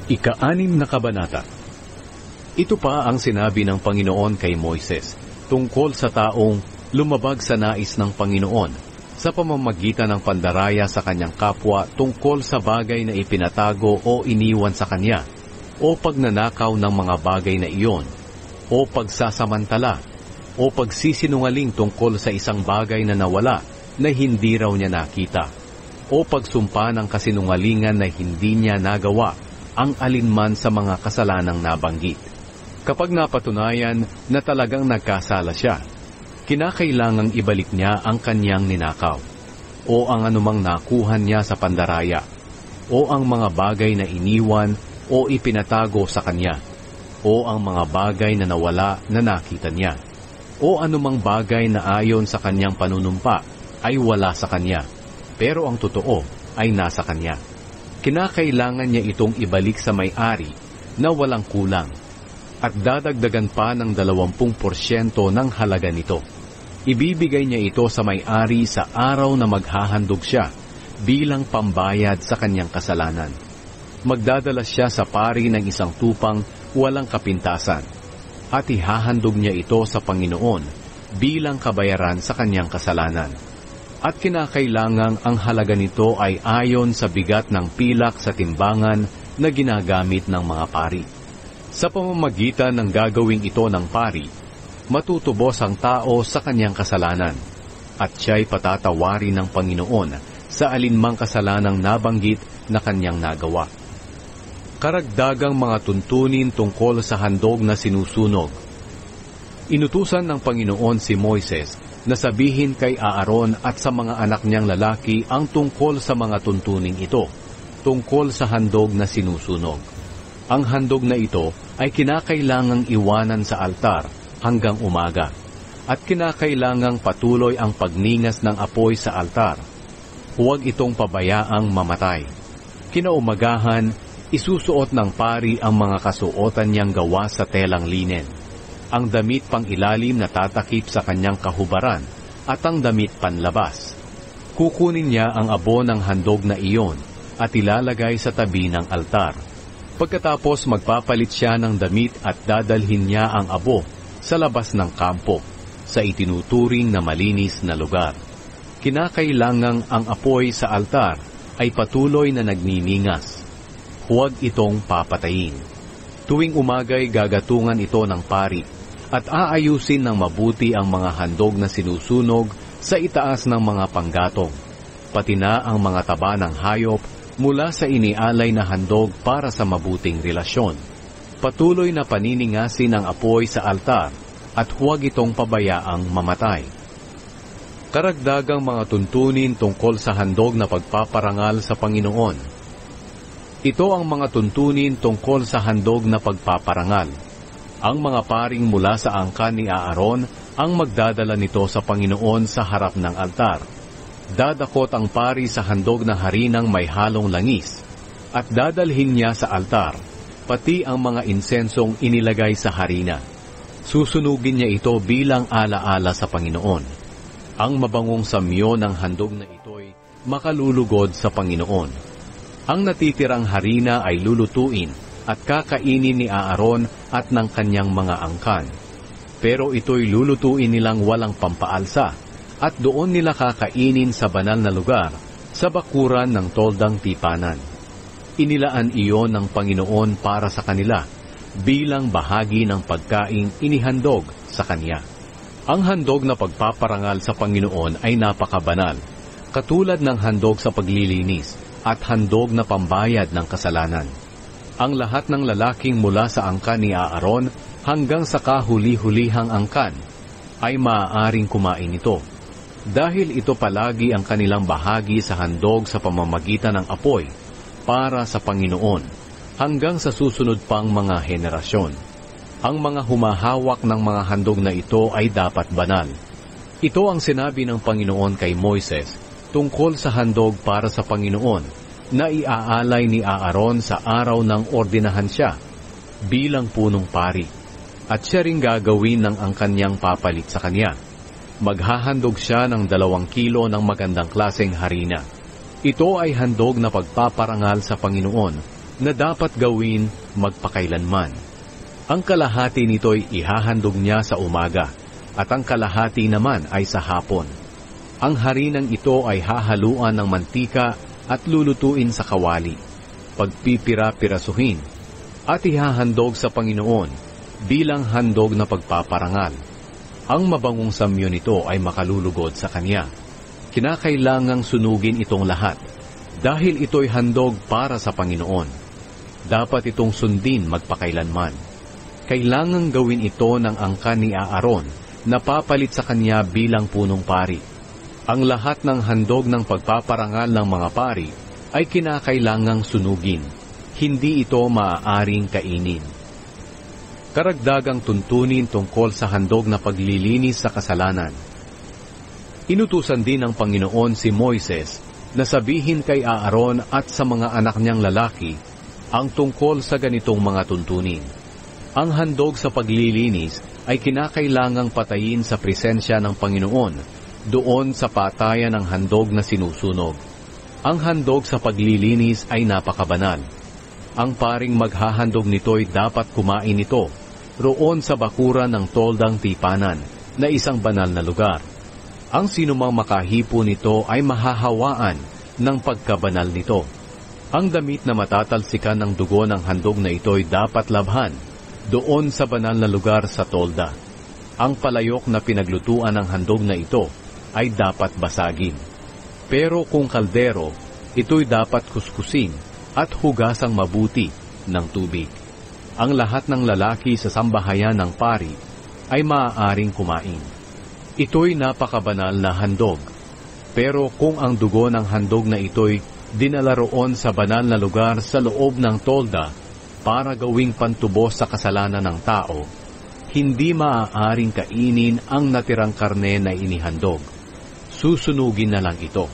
Ika-6 na kabanata. Ito pa ang sinabi ng Panginoon kay Moises tungkol sa taong lumabag sa nais ng Panginoon sa pamamagitan ng pandaraya sa kanyang kapwa tungkol sa bagay na ipinatago o iniwan sa kanya, o pagnanakaw ng mga bagay na iyon, o pagsasamantala, o pagsisinungaling tungkol sa isang bagay na nawala na hindi raw niya nakita, o pagsumpa ng kasinungalingan na hindi niya nagawa ang alinman sa mga kasalanang nabanggit. Kapag napatunayan na talagang nagkasala siya, kinakailangang ibalik niya ang kanyang ninakaw, o ang anumang nakuhan niya sa pandaraya, o ang mga bagay na iniwan o ipinatago sa kanya, o ang mga bagay na nawala na nakita niya, o anumang bagay na ayon sa kanyang panunumpa ay wala sa kanya, pero ang totoo ay nasa kanya. Kinakailangan niya itong ibalik sa may-ari na walang kulang, at dadagdagan pa ng 20% ng halaga nito. Ibibigay niya ito sa may-ari sa araw na maghahandog siya bilang pambayad sa kanyang kasalanan. Magdadala siya sa pari ng isang tupang walang kapintasan, at ihahandog niya ito sa Panginoon bilang kabayaran sa kanyang kasalanan. At kinakailangang ang halaga nito ay ayon sa bigat ng pilak sa timbangan na ginagamit ng mga pari. Sa pamamagitan ng gagawing ito ng pari, matutubos ang tao sa kanyang kasalanan, at siya'y patatawarin ng Panginoon sa alinmang kasalanang nabanggit na kanyang nagawa. Karagdagang mga tuntunin tungkol sa handog na sinusunog. Inutusan ng Panginoon si Moises na sabihin kay Aaron at sa mga anak niyang lalaki ang tungkol sa mga tuntuning ito, tungkol sa handog na sinusunog. Ang handog na ito ay kinakailangang iwanan sa altar hanggang umaga, at kinakailangang patuloy ang pagningas ng apoy sa altar. Huwag itong pabayaang mamatay. Kinaumagahan, isusuot ng pari ang mga kasuotan niyang gawa sa telang linen, ang damit pang ilalim na tatakip sa kanyang kahubaran, at ang damit panlabas. Kukunin niya ang abo ng handog na iyon at ilalagay sa tabi ng altar. Pagkatapos magpapalit siya ng damit at dadalhin niya ang abo sa labas ng kampo, sa itinuturing na malinis na lugar. Kinakailangang ang apoy sa altar ay patuloy na nagniningas. Huwag itong papatayin. Tuwing umaga'y gagatungan ito ng pari, at aayusin ng mabuti ang mga handog na sinusunog sa itaas ng mga panggatong, pati na ang mga taba ng hayop mula sa inialay na handog para sa mabuting relasyon. Patuloy na paniningasin ang apoy sa altar, at huwag itong pabayaang mamatay. Karagdagang mga tuntunin tungkol sa handog na pagpaparangal sa Panginoon. Ito ang mga tuntunin tungkol sa handog na pagpaparangal. Ang mga paring mula sa angkan ni Aaron ang magdadala nito sa Panginoon sa harap ng altar. Dadakot ang pari sa handog na harinang may halong langis, at dadalhin niya sa altar, pati ang mga insensong inilagay sa harina. Susunugin niya ito bilang alaala sa Panginoon. Ang mabangong samyo ng handog na ito'y makalulugod sa Panginoon. Ang natitirang harina ay lulutuin at kakainin ni Aaron at ng kanyang mga angkan. Pero ito'y lulutuin nilang walang pampaalsa, at doon nila kakainin sa banal na lugar, sa bakuran ng toldang tipanan. Inilaan iyon ng Panginoon para sa kanila, bilang bahagi ng pagkaing inihandog sa Kanya. Ang handog na pagpaparangal sa Panginoon ay napakabanal, katulad ng handog sa paglilinis at handog na pambayad ng kasalanan. Ang lahat ng lalaking mula sa angkan ni Aaron hanggang sa kahuli-hulihang angkan ay maaaring kumain ito, dahil ito palagi ang kanilang bahagi sa handog sa pamamagitan ng apoy para sa Panginoon hanggang sa susunod pang mga henerasyon. Ang mga humahawak ng mga handog na ito ay dapat banal. Ito ang sinabi ng Panginoon kay Moises tungkol sa handog para sa Panginoon na iaalay ni Aaron sa araw ng ordinahan siya bilang punong pari, at siya ring gagawin ng ang kanyang papalit sa kanya. Maghahandog siya ng 2 kilo ng magandang klaseng harina. Ito ay handog na pagpaparangal sa Panginoon na dapat gawin magpakailanman. Ang kalahati nito'y ihahandog niya sa umaga, at ang kalahati naman ay sa hapon. Ang harinang ito ay hahaluan ng mantika at lulutuin sa kawali, pagpipira-pirasuhin, at ihahandog sa Panginoon bilang handog na pagpaparangal. Ang mabangong samyo nito ay makalulugod sa Kanya. Kinakailangang sunugin itong lahat, dahil ito'y handog para sa Panginoon. Dapat itong sundin magpakailanman. Kailangang gawin ito ng angkan ni Aaron na papalit sa kanya bilang punong pari. Ang lahat ng handog ng pagpaparangal ng mga pari ay kinakailangang sunugin. Hindi ito maaaring kainin. Karagdagang tuntunin tungkol sa handog na paglilinis sa kasalanan. Inutusan din ng Panginoon si Moises na sabihin kay Aaron at sa mga anak niyang lalaki ang tungkol sa ganitong mga tuntunin. Ang handog sa paglilinis ay kinakailangang patayin sa presensya ng Panginoon doon sa patayan ng handog na sinusunog. Ang handog sa paglilinis ay napakabanal. Ang paring maghahandog nito'y dapat kumain nito roon sa bakuran ng toldang tipanan na isang banal na lugar. Ang sinumang makahipo nito ay mahahawaan ng pagkabanal nito. Ang damit na matatalsikan ng dugo ng handog na ito'y dapat labhan doon sa banal na lugar sa tolda. Ang palayok na pinaglutuan ng handog na ito ay dapat basagin. Pero kung kaldero, ito'y dapat kuskusin at hugasang mabuti ng tubig. Ang lahat ng lalaki sa sambahayan ng pari ay maaaring kumain. Ito'y napakabanal na handog. Pero kung ang dugo ng handog na ito'y dinala roon sa banal na lugar sa loob ng tolda para gawing pantubos sa kasalanan ng tao, hindi maaaring kainin ang natirang karne na inihandog. Susunugin na lang ito.